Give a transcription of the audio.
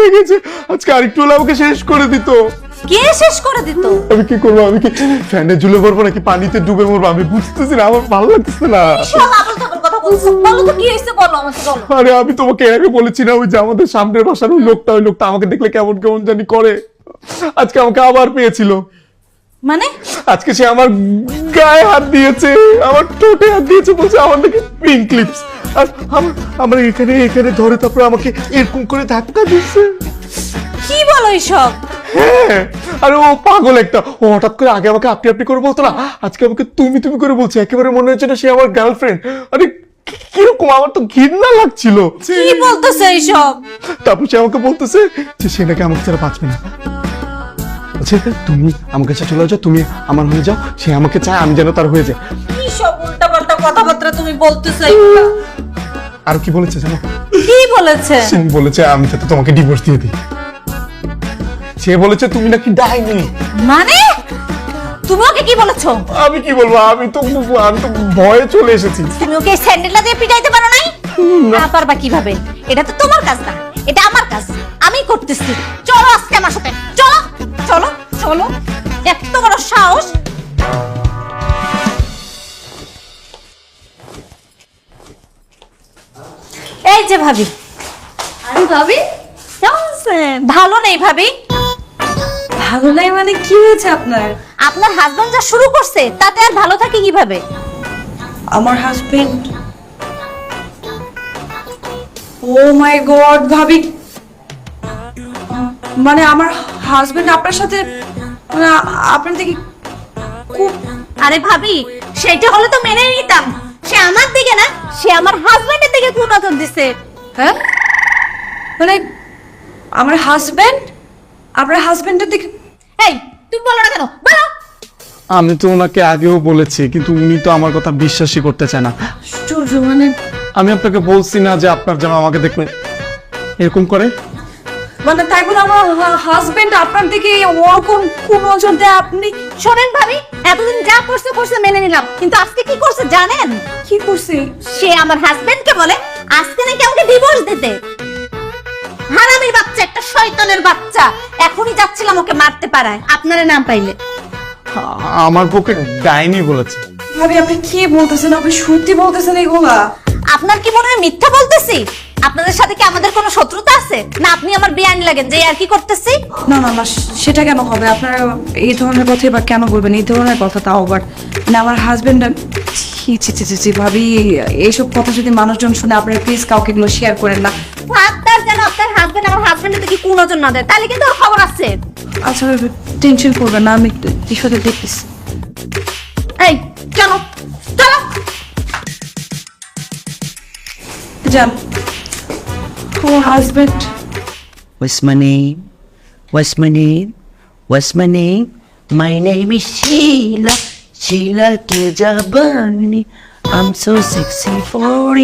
হয়ে গেছে, আজকে আরেকটু হলে আমাকে শেষ করে দিত। কে শেষ করে দিত? আমি কি করবো? আমি কি ফ্যানে ঝুলে পড়বো নাকি পানিতে ডুবে মরবো? আমি বুঝতেছি না, আমার ভালো লাগতেছে না। বলো তো কি হয়েছে, বলো আমাকে বলো। আরে আমি তোমাকে আগে বলেছি না, ওই যে আমাদের সামনের বাসার ওই লোকটা আমাকে দেখলে কেমন কেমন জানি করে। আজকে আমাকে আবার পেয়েছিল। মানে আজকে সে আমার গায়ে হাত দিয়েছে, আমার ঠোঁটে হাত দিয়েছে, বলছে আমার নাকি পিঙ্ক লিপস। আর আমার এখানে ধরে তারপর আমাকে এরকম করে ধাক্কা দিচ্ছে। কি বলো এইসব? হ্যাঁ, আরে ও পাগল একটা। ও হঠাৎ করে আগে আমাকে আপনি করে বলতো না, আজকে আমাকে তুমি করে বলছে। একেবারে মনে হচ্ছে না সে আমার গার্লফ্রেন্ড। আরে কিরকম, আমার তো ঘৃণা লাগছিল। কি বলতেছে এইসব? তারপর সে আমাকে বলতেছে যে সে নাকি আমাকে ছাড়া বাঁচবে না। আচ্ছা তুমি আমাকে কাছে চলে যাও, তুমি আমার হয়ে যাও। সে আমাকে চায়, আমি যেন তার হয়ে যাই। কি সব উল্টাপাল্টা কথাবার্তা তুমি বলতেছো? আর কি বলেছে জানো? কি বলেছে? সে বলেছে আমি যাতে তোমাকে ডিভোর্স দিয়ে দিই। সে বলেছে তুমি নাকি ডাইনি। মানে তুমি ওকে কি বলেছো? আমি কি বলবো, আমি তো ভয়ে চলে এসেছি। তুমি ওকে স্যান্ডেলটা দিয়ে পিটাইতে পারো নাই? না পারবা কিভাবে? এটা তো তোমার কাজ না, এটা আমার কাজ, আমি করতেছি। চলো আজকে আমার সাথে, চলো চলো চলো। এত বড় সাহস! এই যে ভাবি। আরে ভাবি, কেমন আছেন? ভালো নেই ভাবি। ভালো নাই মানে কি হয়েছে আপনার? আপনার হাজবেন্ড যা শুরু করছে তাতে আর ভালো থাকে কিভাবে? আমার হাজবেন্ড, ও মাই গড ভাবি, মানে আমার হাজবেন্ড আপনার সাথে, মানে আপনার থেকে খুব, আরে ভাবি, সেটা হলে তো মেনে নিতাম। সে আমার দিকে না, সে আমার হাজবেন্ডের দিকে কুনজর দিছে। হ্যাঁ মানে আমার হাজবেন্ড আপনার হাজবেন্ডের দিকে? এই তুমি বলো না কেন, বলো। আমি তো ওনাকে আগেও বলেছি, কিন্তু উনি তো আমার কথা বিশ্বাসই করতে চায় না। আশ্চর্য, মানে আমি আপনাকে বলছি না যে আপনার যেন আমাকে দেখলে এরকম করে? মানে তাই বলে আমার হাজবেন্ড আপনার দিকে ওরকম কোন নজর দেয়? আপনি শোনেন ভাবি, এতদিন যা করছে করছে মেনে নিলাম, কিন্তু আজকে কি করছে জানেন? কি করছে? সে আমার হাজবেন্ডকে বলে আজকে নাকি আমাকে ডিভোর্স দিতে। হারামির বাচ্চা, একটা শয়তানের বাচ্চা। এখনই যাচ্ছিলাম ওকে মারতে পারায়, আপনারা নাম পাইলে। আমার পক্ষে ডাইনি বলেছে। ভাবি আপনি কি বলতেছেন? আপনি সত্যি বলতেছেন এগুলা? আপনার কি মনে হয় মিথ্যা বলতেছি? আপনাদের সাথে কি আমাদের কোনো শত্রুতা আছে, না আপনি আমার বেআইনি লাগেন যে আর কি করতেছি? না না না, সেটা কেন হবে? আপনারা এই ধরনের কথা এবার কেন বলবেন? এই ধরনের কথা তাও আবার, মানে আমার হাজবেন্ড। ছি ছি ছি ছি ছি, ভাবি এইসব কথা যদি মানুষজন শুনে, আপনারা প্লিজ কাউকে এগুলো শেয়ার করেন না। আপনার যেন আপনার হাজবেন্ড আমার হাজবেন্ডের দিকে কোন নজর না দেয়, তাহলে কিন্তু ওর খবর আছে। আচ্ছা টেনশন করবেন না, আমি বিষয়টা দেখতেছি। এই চলো চলো। যান। ও husband. What's my name? What's my name? What's my name? My name is Sheila. Sheila Kejabani. I'm so sexy for you.